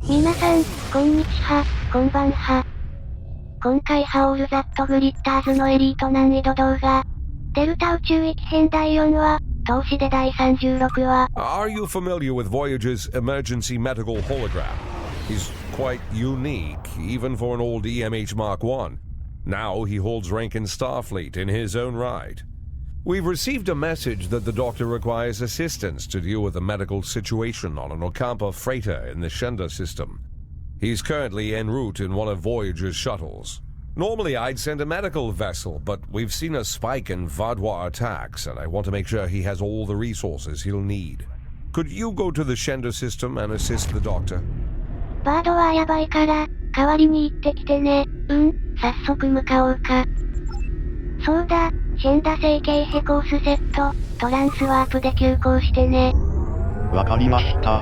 皆さん、こんにちは、こんばんは。今回ハオールザットグリッターズのエリート難易度動画。デルタ宇宙域編第4話、投資で第36話。Are you familiar with Voyager's emergency medical hologram? He's quite unique, even for an old EMH Mark I. Now he holds rank in Starfleet in his own right. We've received a message that the doctor requires assistance to deal with a medical situation on an Ocampa freighter in the Shenda system. He's currently en route in one of Voyager's shuttles. Normally I'd send a medical vessel, but we've seen a spike in Vadwa attacks, and I want to make sure he has all the resources he'll need. Could you go to the Shenda system and assist the doctor? バードはやばいから、代わりに行ってきてね。早速向かおうか。そうだ、シェンダ成形ヘコースセット、トランスワープで急行してね。わかりました。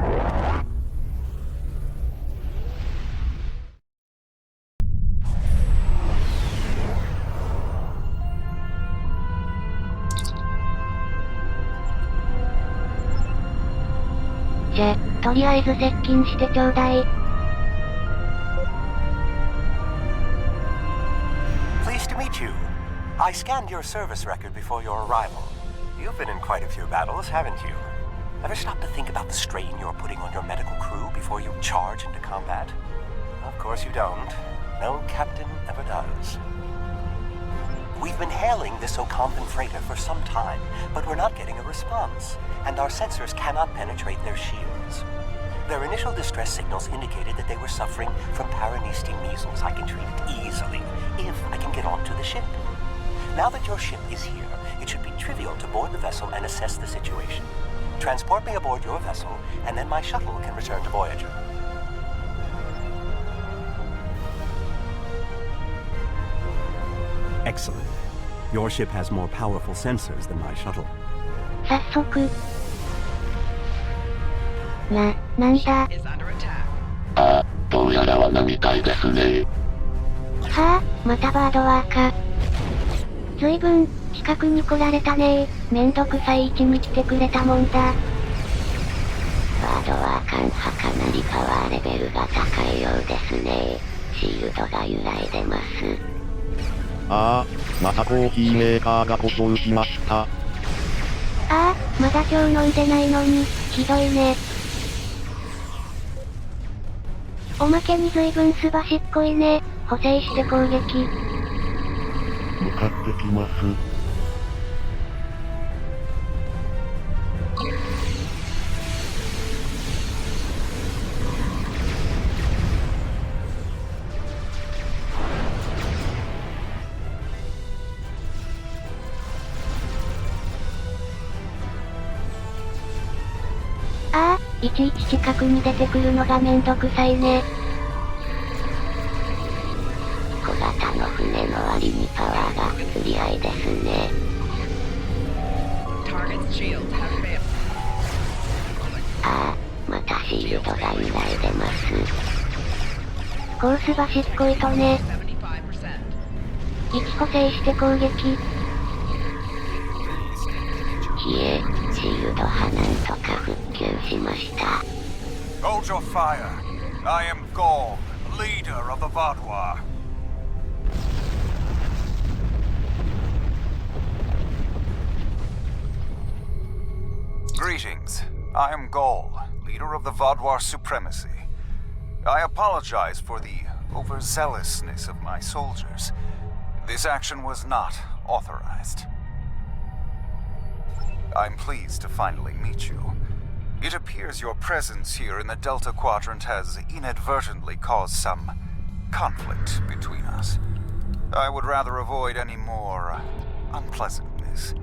じゃ、とりあえず接近してちょうだい。Pleased to meet you. I scanned your service record before your arrival. You've been in quite a few battles, haven't you? Ever stop to think about the strain you're putting on your medical crew before you charge into combat? Of course you don't. No captain ever does. We've been hailing this Ocampan freighter for some time, but we're not getting a response, and our sensors cannot penetrate their shields. Their initial distress signals indicated that they were suffering from Paranesti measles. I can treat it easily, if I can get onto the ship. Now that your ship is here, it should be trivial to board the vessel and assess the situation. Transport me aboard your vessel, and then my shuttle can return to Voyager. Excellent. Your ship has more powerful sensors than my shuttle. 早速。なんだ。あ、どうやら罠みたいですね。はあ、またバードワーか。ずいぶん、近くに来られたねー。めんどくさい位置に来てくれたもんだ。バードワーカンはかなりパワーレベルが高いようですね。シールドが揺らいでます。ああ、またコーヒーメーカーが故障しました。ああ、まだ今日飲んでないのに、ひどいね。おまけにずいぶんすばしっこいね。補正して攻撃。向かってきます。ああ、いちいち近くに出てくるのがめんどくさいね。小型の船の割にパワーが釣り合いですね。ああ、またシールドが揺らいでます。コースばしっこいとね。1補正して攻撃。シールドはなんとか復旧しました。Hold your fire. I am Gorm, leader of the Vadwa. Greetings. I am Gol, leader of the Vadwa Supremacy. I apologize for the overzealousness of my soldiers. This action was not authorized. I'm pleased to finally meet you. It appears your presence here in the Delta Quadrant has inadvertently caused some conflict between us. I would rather avoid any more unpleasantness.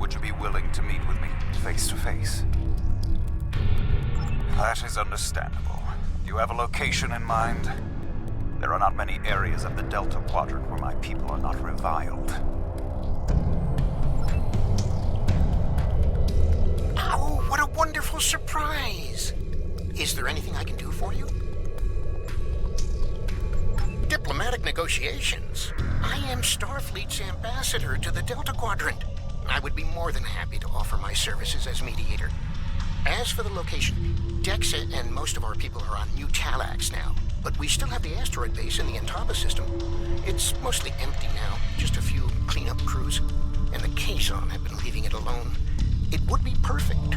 Would you be willing to meet with me face to face? That is understandable. Do you have a location in mind? There are not many areas of the Delta Quadrant where my people are not reviled. Oh, what a wonderful surprise! Is there anything I can do for you? Diplomatic negotiations. I am Starfleet's ambassador to the Delta Quadrant. I would be more than happy to offer my services as mediator. As for the location, Dexa and most of our people are on New Talax now, but we still have the asteroid base in the Intaba system. It's mostly empty now, just a few cleanup crews, and the Kazon have been leaving it alone. It would be perfect.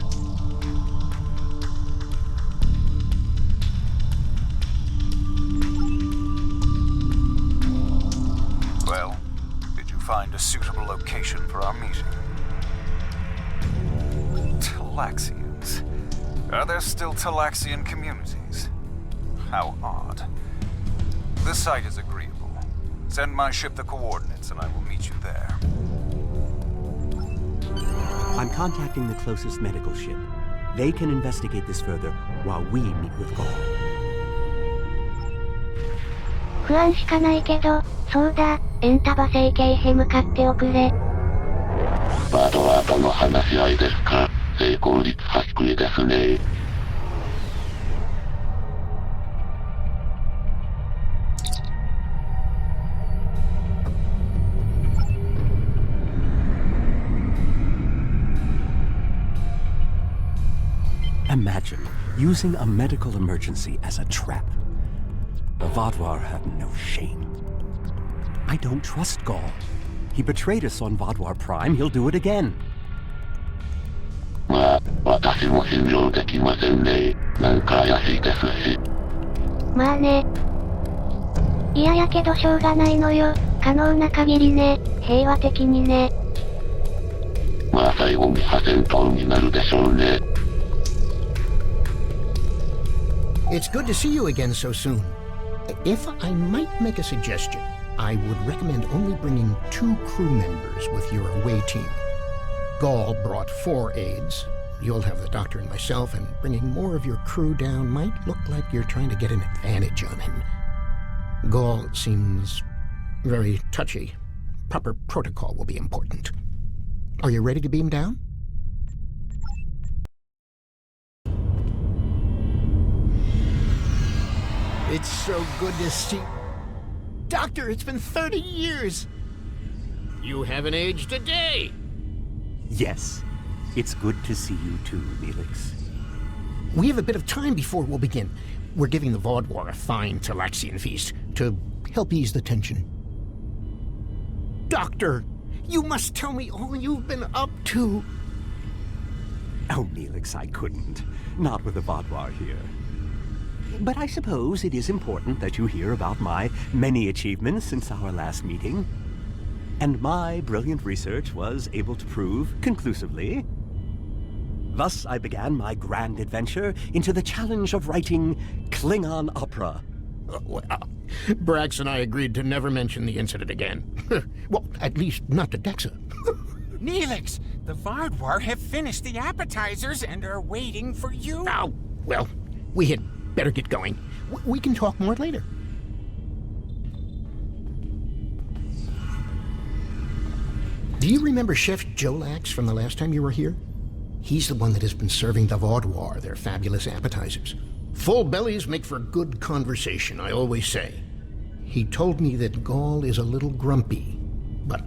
Well, did you find a suitable location for our meeting? Talaxians. Are there still Talaxian communities? How odd. The site is agreeable. Send my ship the coordinates and I will meet you there. I'm contacting the closest medical ship. They can investigate this further while we meet with Gaul. 不安しかないけど、そうだ、エンタバ星系へ向かっておくれ。バードワードの話し合いですか？成功率は低いですね。Imagine using a medical emergency as a trap. The Vaadwaur have no shame. I don't trust Gaul. He betrayed us on Vaadwaur Prime. He'll do it again. まあ、私も信用できませんね。なんか怪しいですし。まあね。嫌やけどしょうがないのよ。可能な限りね。平和的にね。まあ最後に破戦闘になるでしょうね。It's good to see you again so soon. If I might make a suggestion, I would recommend only bringing 2 crew members with your away team. Gaul brought 4 aides. You'll have the doctor and myself, and bringing more of your crew down might look like you're trying to get an advantage on him. Gaul seems very touchy. Proper protocol will be important. Are you ready to beam down? It's so good to see... Doctor, it's been 30 years! You haven't aged a day! Yes. It's good to see you too, Neelix. We have a bit of time before we'll begin. We're giving the Vaadwaur a fine Talaxian feast to help ease the tension. Doctor, you must tell me all you've been up to. Oh, Neelix, I couldn't. Not with the Vaadwaur here. But I suppose it is important that you hear about my many achievements since our last meeting. And my brilliant research was able to prove conclusively. Thus I began my grand adventure into the challenge of writing Klingon opera. Well, Brax and I agreed to never mention the incident again. Well, at least not to Dexa. Neelix, the Vaadwaur have finished the appetizers and are waiting for you. Oh, well, we had better get going. We can talk more later. Do you remember Chef Jolax from the last time you were here? He's the one that has been serving the Vaadwaur their fabulous appetizers. Full bellies make for good conversation, I always say. He told me that Gaul is a little grumpy, but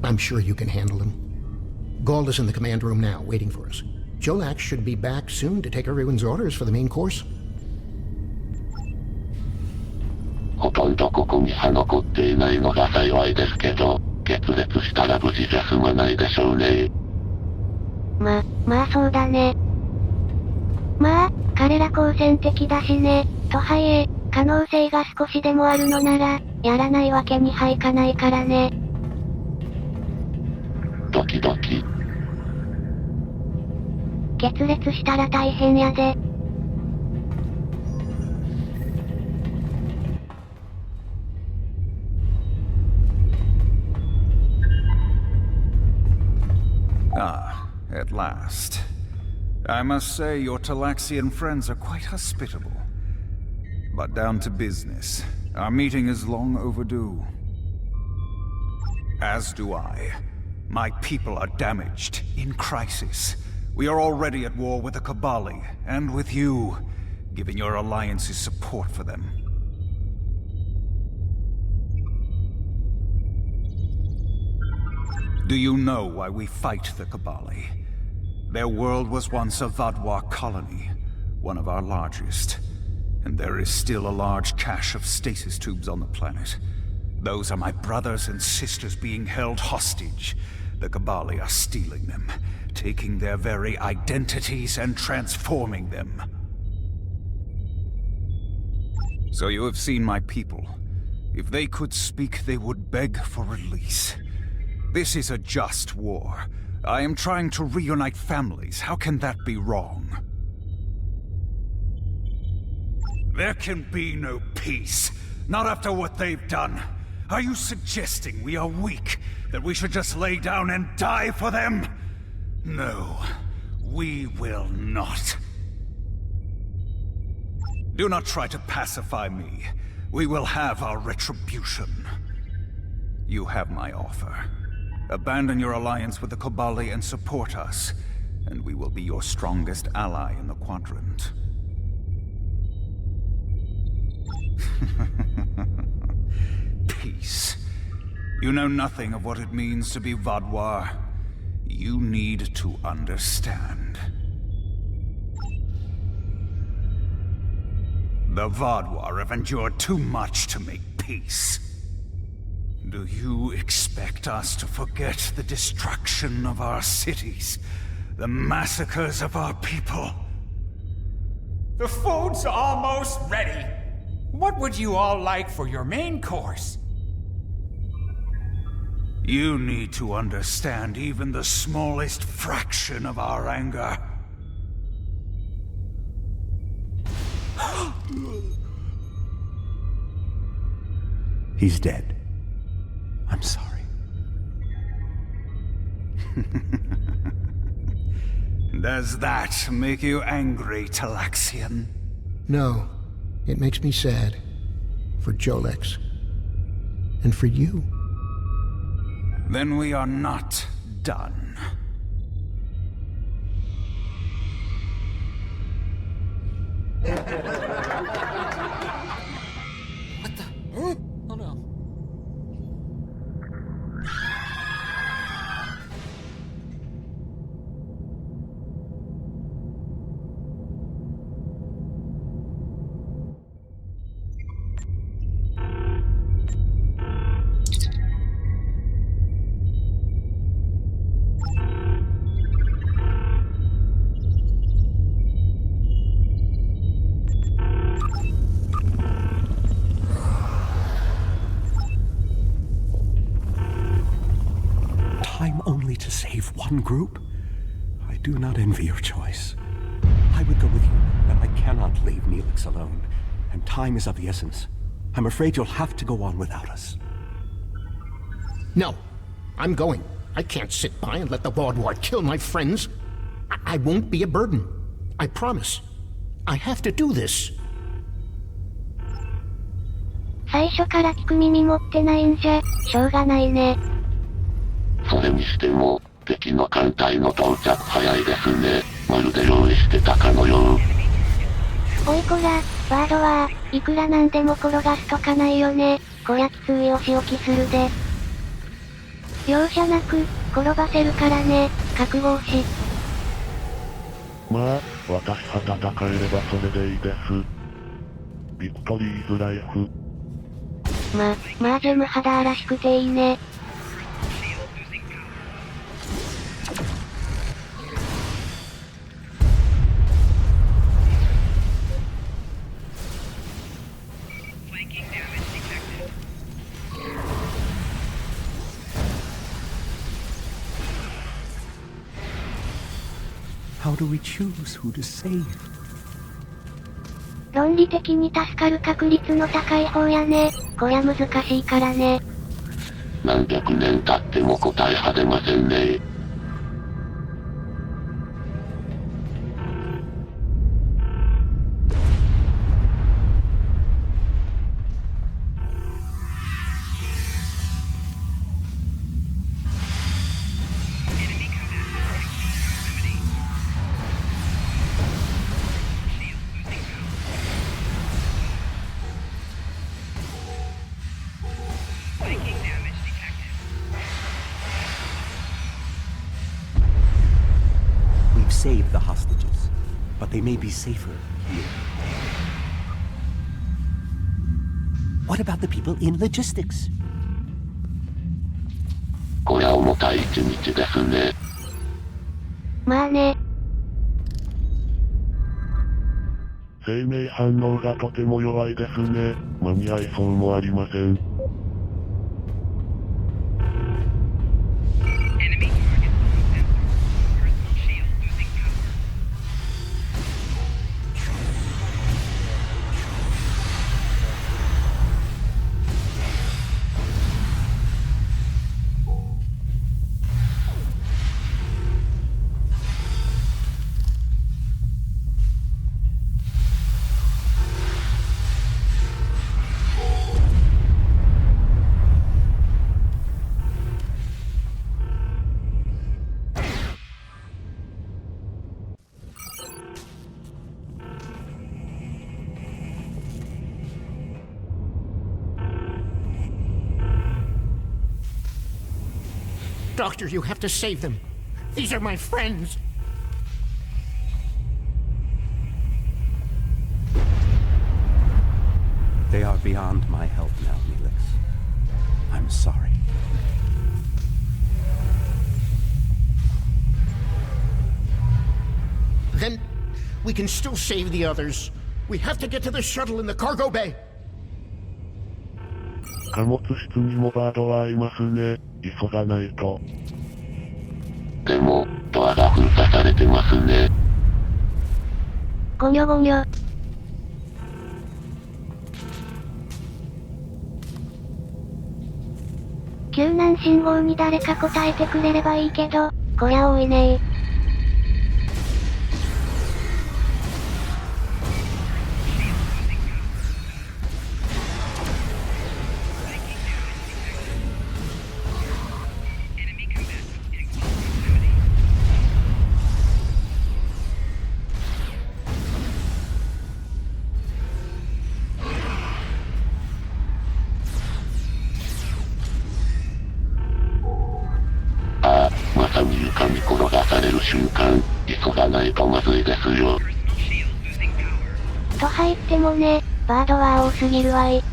I'm sure you can handle him. Gaul is in the command room now, waiting for us. Jolax should be back soon to take everyone's orders for the main course. ほとんどここに歯残っていないのが幸いですけど、決裂したら無事じゃ済まないでしょうね。まあそうだね。まあ、彼ら好戦的だしね。とはいえ、可能性が少しでもあるのなら、やらないわけにはいかないからね。ドキドキ。決裂したら大変やで。Ah, at last. I must say your Talaxian friends are quite hospitable. But down to business. Our meeting is long overdue. As do I. My people are damaged, in crisis. We are already at war with the Kabali, and with you, giving your alliances support for them. Do you know why we fight the Kabali? Their world was once a Vaadwaur colony, one of our largest. And there is still a large cache of stasis tubes on the planet. Those are my brothers and sisters being held hostage. The Cabali are stealing them, taking their very identities and transforming them. So you have seen my people. If they could speak, they would beg for release. This is a just war. I am trying to reunite families. How can that be wrong? There can be no peace. Not after what they've done. Are you suggesting we are weak? That we should just lay down and die for them? No, we will not. Do not try to pacify me. We will have our retribution. You have my offer. Abandon your alliance with the Cabali and support us, and we will be your strongest ally in the Quadrant. Peace. You know nothing of what it means to be Vadwar. You need to understand. The Vadwar have endured too much to make peace. Do you expect us to forget the destruction of our cities? The massacres of our people? The food's almost ready. What would you all like for your main course? You need to understand even the smallest fraction of our anger. He's dead. I'm sorry. Does that make you angry, Talaxian? No, it makes me sad. For Jolex. And for you. Then we are not done. What the? Oh no. Time only to save one group? I do not envy your choice. I would go with you, but I cannot leave Neelix alone. And time is of the essence. I'm afraid you'll have to go on without us. No, I'm going. I can't sit by and let the Vaudwar kill my friends. I won't be a burden. I promise. I have to do this. 最初から聞く耳持ってないんじゃ、しょうがないね。それにしても、敵の艦隊の到着早いですね。まるで用意してたかのよう。おいこら、バードは、いくらなんでも転がすとかないよね。こりゃきついお仕置きするで。容赦なく、転ばせるからね、覚悟し。まあ、私は戦えればそれでいいです。ビクトリーズライフ。まあジェムハダーらしくていいね。How do we choose who to save? 論理的に助かる確率の高い方やね。こりゃ難しいからね。何百年経っても答えは出ませんね。but they may be safer here. What about the people in logistics? こりゃ重たい一日ですね。まあね。生命反応がとても弱いですね。間に合いそうもありません。Doctor, you have to save them. These are my friends. They are beyond my help now, Neelix. I'm sorry. Then we can still save the others. We have to get to the shuttle in the cargo bay. 貨物室にもバードはいますね。急がないと。でも、ドアが封鎖されてますね。ゴニョゴニョ。救難信号に誰か答えてくれればいいけど、こりゃ多いねー。まさに床に転がされる瞬間、急がないとまずいですよ。と入ってもね、バードは多すぎるわい。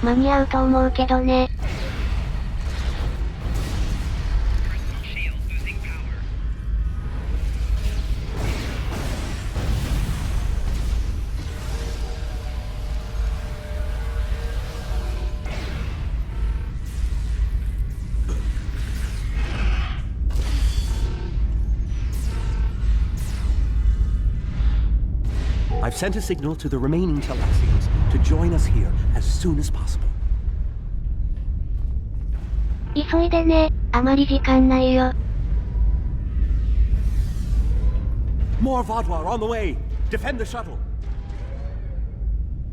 間に合うと思うけどね。I've sent a signal to the remaining Telexians to join us here as soon as possible. 急いでね、あまり時間ないよ。More Vodwar on the way! Defend the shuttle!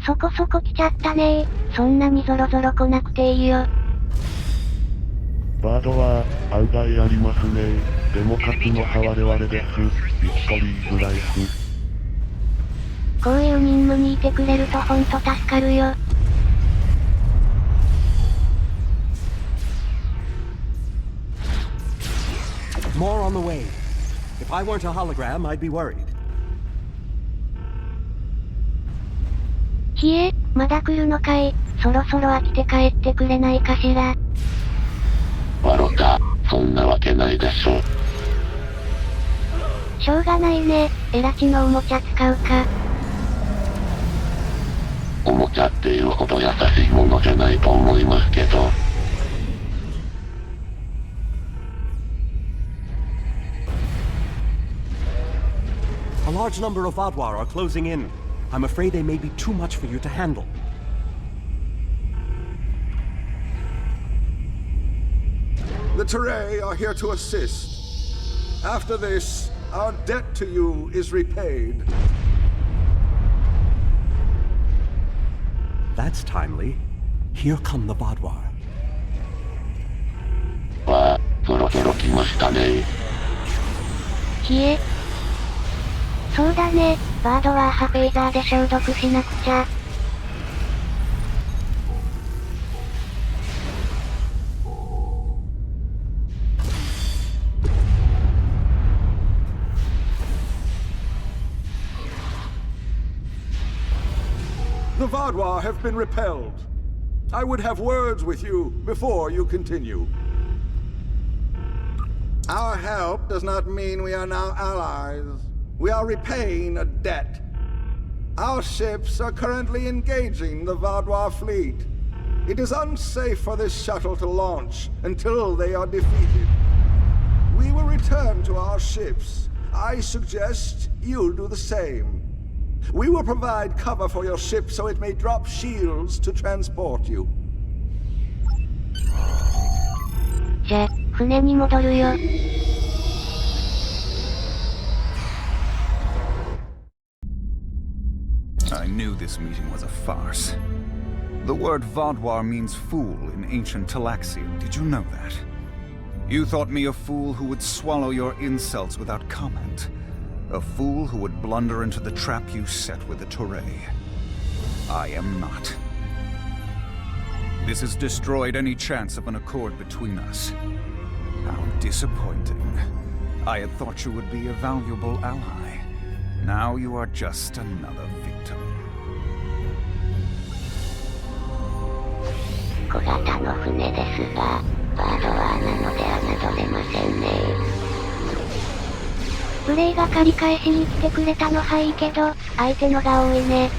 そこそこ来ちゃったねー。そんなにゾロゾロ来なくていいよ。バードは、案外ありますね。でも勝つのは我々です。ビクトリーズライフ。こういう任務にいてくれるとほんと助かるよ。More on the way. If I weren't a hologram, I'd be worried. ひえ、まだ来るのかい。そろそろ飽きて帰ってくれないかしら。わろた、そんなわけないでしょ。しょうがないね、エラチのおもちゃ使うか。おもちゃっていうほど優しいものじゃないと思いますけど。A large number of Vodwar are closing in. I'm afraid they may be too much for you to handle. The Teray are here to assist. After this, our debt to you is repaid. That's timely. Here come the Vodwar. わあ、そろそろ来ましたね。ひえ。そうだね、バードはハフェイザーで消毒しなくちゃ。The Vaadwaur have been repelled. I would have words with you before you continue. Our help does not mean we are now allies. We are repaying a debt. Our ships are currently engaging the Vaadwaur fleet. It is unsafe for this shuttle to launch until they are defeated. We will return to our ships. I suggest you do the same. We will provide cover for your ship so it may drop shields to transport you. じゃ、船に戻るよ。I knew this meeting was a farce. The word Vaadwaur means fool in ancient Talaxian. Did you know that? You thought me a fool who would swallow your insults without comment. A fool who would blunder into the trap you set with the Toray. I am not. This has destroyed any chance of an accord between us. How disappointing. I had thought you would be a valuable ally. Now you are just another victim. 小型の船ですが、バードワーなので侮れませんね。ブレイが借り返しに来てくれたのはいいけど、相手のが多いね。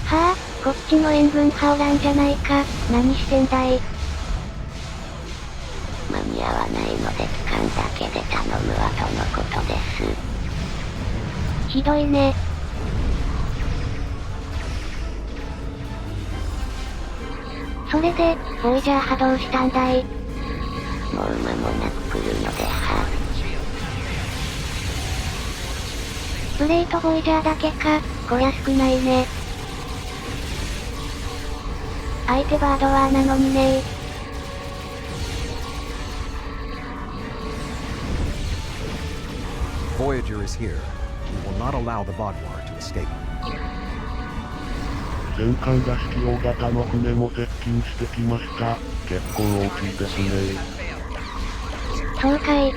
はぁ、こっちの援軍羽織らんじゃないか。何してんだい。間に合わないので期間だけで頼むわとのことです。ひどいね。それで、ボイジャー発動したんだい。もう間もなく来るのでは。ブレイとボイジャーだけか、こりゃ少ないね。相手バードワーなのにねー。Voyager is here. We will not allow the Vaadwaur to escape. 前回が必要型の船も接近してきました。結構大きいですね。そうかい。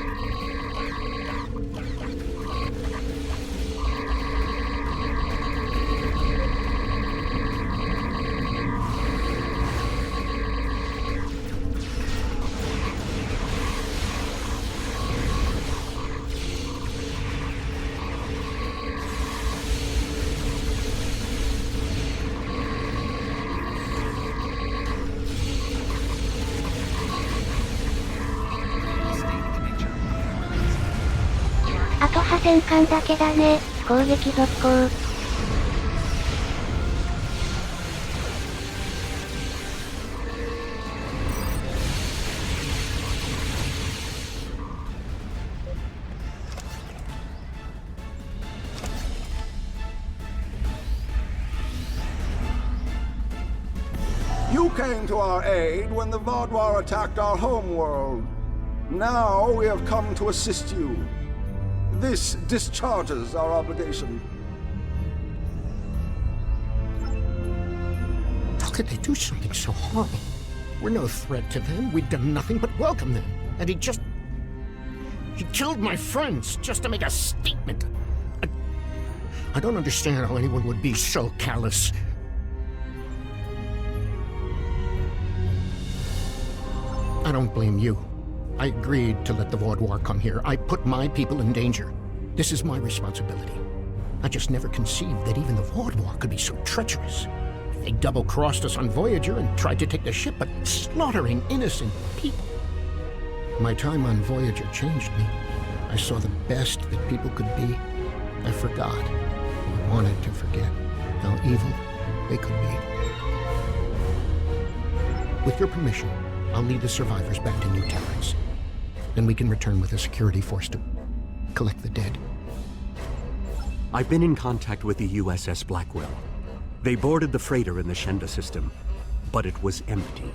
あと破線艦だけだね。攻撃続行。You came to our aid when the Vaadwaur attacked our homeworld. Now we have come to assist you. This discharges our obligation. How could they do something so horrible? We're no threat to them. We've done nothing but welcome them. And he killed my friends just to make a statement. I don't understand how anyone would be so callous. I don't blame you. I agreed to let the Vaadwaur come here. I put my people in danger. This is my responsibility. I just never conceived that even the Vaadwaur could be so treacherous. They double-crossed us on Voyager and tried to take the ship, but slaughtering innocent people. My time on Voyager changed me. I saw the best that people could be. I forgot, or wanted to forget, how evil they could be. With your permission, I'll lead the survivors back to New Terrans. Then we can return with a security force to collect the dead. I've been in contact with the USS Blackwell. They boarded the freighter in the Shenda system, but it was empty.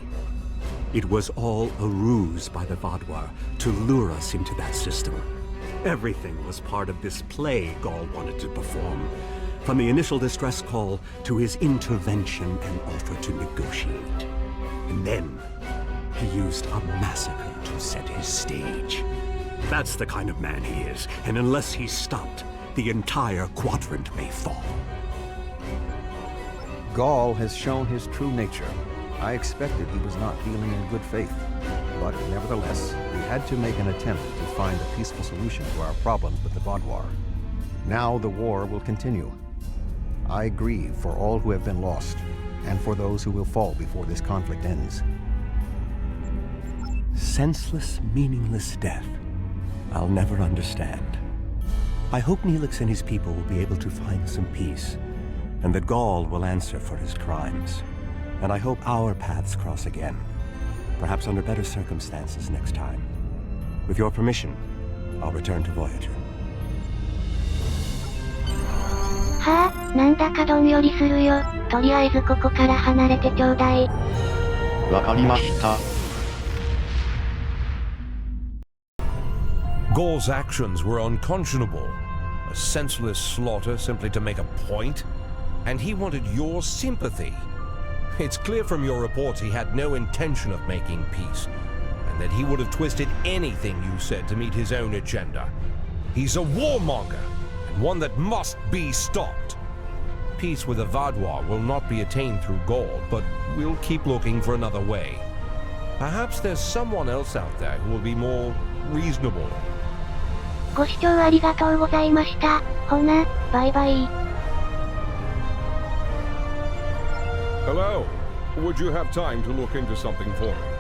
It was all a ruse by the Vadwar to lure us into that system. Everything was part of this play Gaul wanted to perform, from the initial distress call to his intervention and offer to negotiate. And then, he used a massacre to set his stage. That's the kind of man he is, and unless he's stopped, the entire quadrant may fall. Gaul has shown his true nature. I expected he was not dealing in good faith. But nevertheless, we had to make an attempt to find a peaceful solution to our problems with the Vadwar. Now the war will continue. I grieve for all who have been lost, and for those who will fall before this conflict ends. Senseless, meaningless death. I'll never understand. I hope Neelix and his people will be able to find some peace, and that Gaul will answer for his crimes. And I hope our paths cross again, perhaps under better circumstances next time. With your permission, I'll return to Voyager. はあ、なんだかどんよりするよ。とりあえずここから離れてちょうだい。わかりました。Gaul's actions were unconscionable. A senseless slaughter simply to make a point. And he wanted your sympathy. It's clear from your reports he had no intention of making peace, and that he would have twisted anything you said to meet his own agenda. He's a warmonger, and one that must be stopped. Peace with the Vadwar will not be attained through Gaul, but we'll keep looking for another way. Perhaps there's someone else out there who will be more reasonable. ご視聴ありがとうございました。ほな、バイバイ。Hello. Would you have time to look into something for me?